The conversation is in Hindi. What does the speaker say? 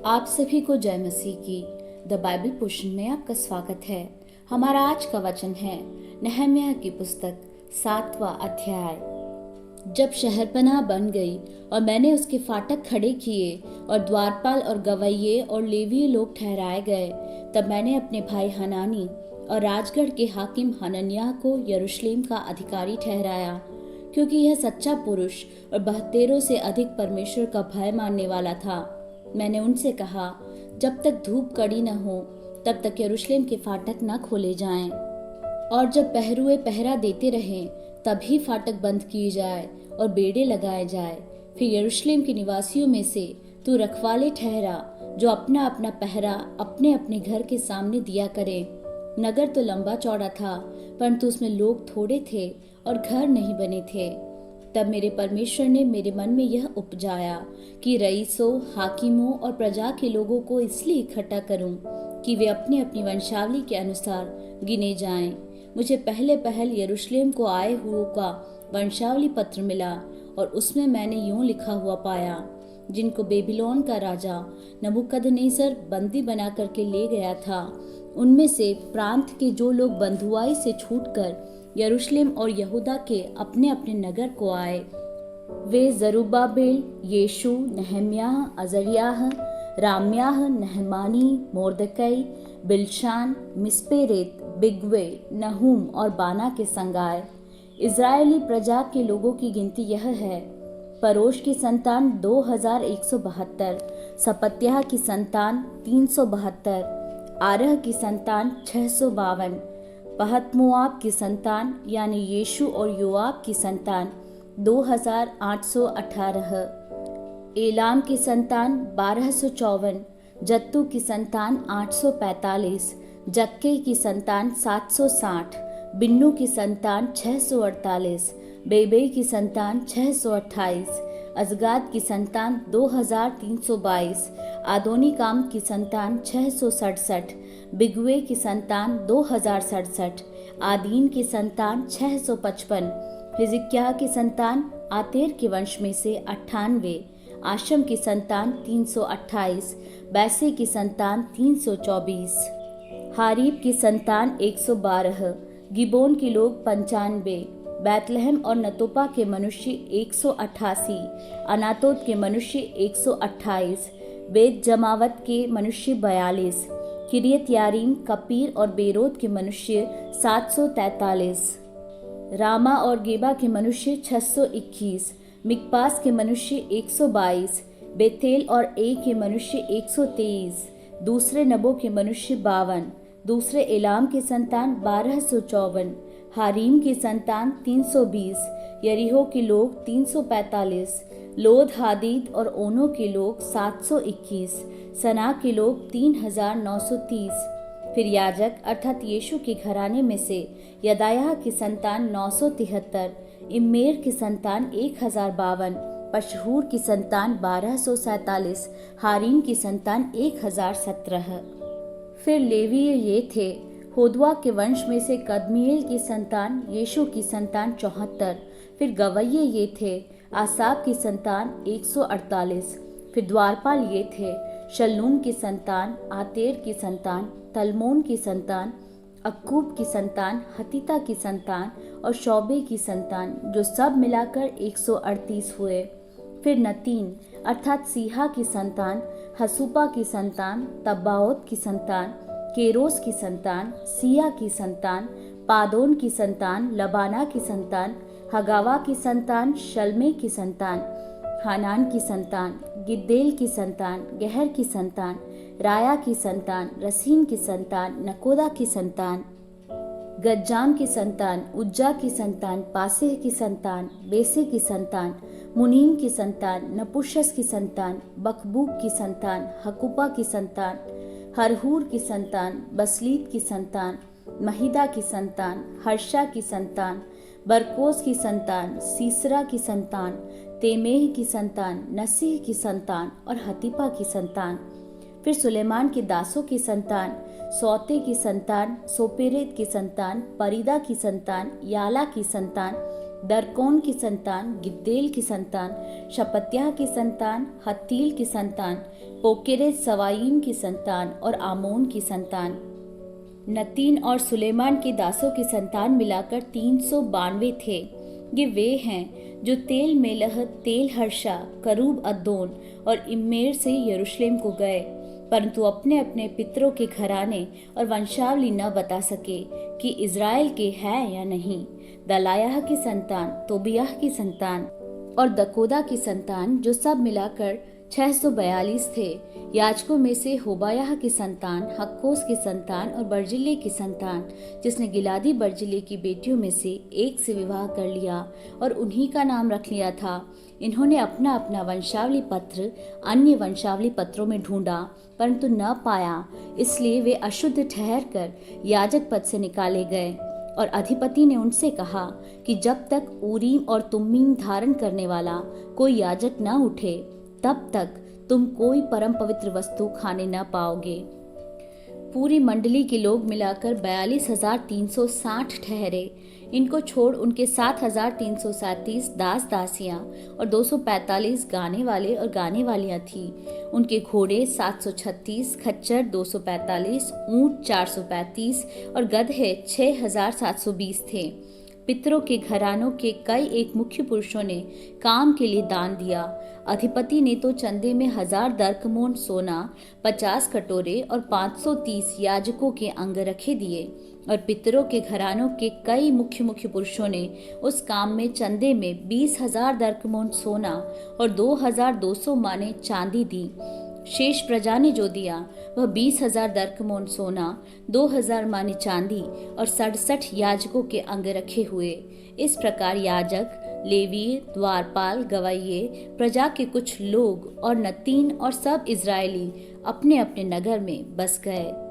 आप सभी को जय मसीह की द बाइबल पोर्शन में आपका स्वागत है। हमारा आज का वचन है नहम्याह की पुस्तक 7वां अध्याय। जब शहरपनाह बन गई और मैंने उसके फाटक खड़े किए और द्वारपाल और गवैये और लेवीय लोग ठहराए गए, तब मैंने अपने भाई हनानी और राजगढ़ के हाकिम हनन्याह को यरूशलेम का अधिकारी ठहराया, क्योंकि यह सच्चा पुरुष और 72 से अधिक परमेश्वर का भय मानने वाला था। मैंने उनसे कहा, जब तक धूप कड़ी न हो तब तक यरूशलेम के फाटक न खोले जाएं, और जब पहरुए पहरा देते रहें तभी फाटक बंद किए जाए और बेड़े लगाए जाए। फिर यरूशलेम के निवासियों में से तू रखवाले ठहरा, जो अपना अपना पहरा अपने अपने घर के सामने दिया करे। नगर तो लंबा चौड़ा था, परंतु उसमें लोग थोड़े थे और घर नहीं बने थे। तब मेरे परमेश्वर ने मेरे मन में यह उपजाया कि रईसों, हाकिमों और प्रजा के लोगों को इसलिए इकट्ठा करूं कि वे अपनी अपनी वंशावली के अनुसार गिने जाएं। मुझे पहल यरूशलेम को आए हुओं का वंशावली पत्र मिला, और उसमें मैंने यूं लिखा हुआ पाया, जिनको बेबीलोन का राजा नबूकदनेस्सर बंदी बना करके ले गया था, उनमें से प्रांत के जो लोग बंधुआई से छूटकर यरूशलेम और यहूदा के अपने अपने नगर को आए, वे जरुब्बाबेल, यीशु, नहम्याह, अजर्याह, राम्याह, नहमानी, मोर्दकै, बिलशान, मिस्पेरेत, बिग्वे, नहूम और बाना के संग आए। इजरायली प्रजा के लोगों की गिनती यह है: परोश की संतान 2172, सपत्याह की संतान 372, आरह की संतान 652, पहतमोआब की संतान यानी यीशु और योआब की संतान 2818, एलाम की संतान 1254, जत्तू की संतान 845, जक्के की संतान 760, बिन्नू की संतान 648, बेबे की संतान 628, अजगाद की संतान 2322, आदोनिकाम की संतान 667, बिगवे की संतान 2067, आदीन की संतान 655, हिजकिय्याह की संतान आतेर के वंश में से 98, आशम की संतान 328, बैसे की संतान 324, हारीब की संतान 112, गिबोन के लोग 95, बैतलहम और नतोपा के मनुष्य 188, अनातोत के मनुष्य 128, बेत जमावत के मनुष्य 42, किरियत यारीम, कपीर और बेरोत के मनुष्य 743, रामा और गेबा के मनुष्य 621, मिकपास के मनुष्य 122, बेतेल और ए के मनुष्य 123, दूसरे नबो के मनुष्य 52, दूसरे एलाम के संतान 1254, हारीम की संतान 320, यरीहो के लोग 345, लोद, हादीद और ओनो के लोग 721, सना के लोग 3930। फिर याजक अर्थात यीशु के घराने में से यदायाह की संतान 973, इम्मेर की संतान 1052, पशहूर की संतान 1247, हारीम की संतान 1017। फिर लेवीय ये थे: होदवा के वंश में से कदमीएल की संतान, यीशु की संतान 74। फिर गवैये ये थे: आसाप की संतान 148। फिर द्वारपाल ये थे: शल्लूम की संतान, आतेर की संतान, तलमोन की संतान, अक्कूब की संतान, हतीता की संतान और शौबे की संतान, जो सब मिलाकर 138 हुए। फिर नतीन अर्थात सीहा की संतान, हसूपा की संतान, तब्बाओत की संतान, केरोस की संतान, सिया की संतान, पादोन की संतान, लबाना की संतान, हगावा की संतान, शल्मे की संतान, हानान की संतान, गिद्देल की संतान, गहर की संतान, राया की संतान, रसीन की संतान, नकोदा की संतान, गज्जाम की संतान, उज्जा की संतान, पासेह की संतान, बेसे की संतान, मुनीम की संतान, नपुशस की संतान, बकबूक की संतान, हकुपा की संतान, हरहूर की संतान, बसलीत की संतान, महिदा की संतान, हर्षा की संतान, बरकोस की संतान, सीसरा की संतान, तेमेह की संतान, नसीह की संतान और हतीपा की संतान। फिर सुलेमान के दासों की संतान, सौते की संतान, सोपेरेत की संतान, परीदा की संतान, याला की संतान, दरकोन की संतान, गिद्देल की संतान, शपत्याह की संतान, हत्तील की संतान, पोकेरेस सवायीम की संतान और आमोन की संतान। नतीन और सुलेमान के दासों की संतान मिलाकर 392 थे। ये वे हैं जो तेल मेलह, तेल हर्षा, करूब अद्दोन और इम्मेर से यरूशलेम को गए, परंतु अपने अपने पितरों के घराने और वंशावली न बता सके कि इज़राइल के हैं या नहीं। दलायाह की संतान, तोबियाह की संतान और दकोदा की संतान, जो सब मिलाकर 642 थे। याजकों में से होबायाह की संतान, हक्कोस की संतान और बर्जिल्ले की संतान, जिसने गिलादी बर्जिल्ले की बेटियों में से एक से विवाह कर लिया और उन्हीं का नाम रख लिया था। इन्होंने अपना अपना वंशावली पत्र अन्य वंशावली पत्रों में ढूंढा, परंतु न पाया, इसलिए वे अशुद्ध ठहरकर याजक पद से निकाले गए। और अधिपति ने उनसे कहा कि जब तक ऊरीम और तुम्मीम धारण करने वाला कोई याजक न उठे, तब तक तुम कोई परम पवित्र वस्तु खाने न पाओगे। पूरी मंडली के लोग मिलाकर 42,360 ठहरे। इनको छोड़ उनके 7,337 दास दासियां और 245 गाने वाले और गाने वालियां थीं। उनके घोड़े 736, खच्चर 245, ऊंट 435 और गधे 6,720 थे। पितरों के घरानों के कई एक मुख्य पुरुषों ने काम के लिए दान दिया। अधिपति ने तो चंदे में 1000 दरकमोन सोना, 50 कटोरे और 530 याजकों के अंगरखे दिए। और पितरों के घरानों के कई मुख्य पुरुषों ने उस काम में चंदे में 20,000 दरकमोन सोना और 2,200 माने चांदी दी। शेष प्रजा ने जो दिया वह 20,000 दरकमोन सोना, 2,000 माने चांदी और 67 याजकों के अंगरखे हुए। इस प्रकार याजक, लेवीय, द्वारपाल, गवाइये, प्रजा के कुछ लोग और नतीन और सब इजरायली अपने अपने नगर में बस गए।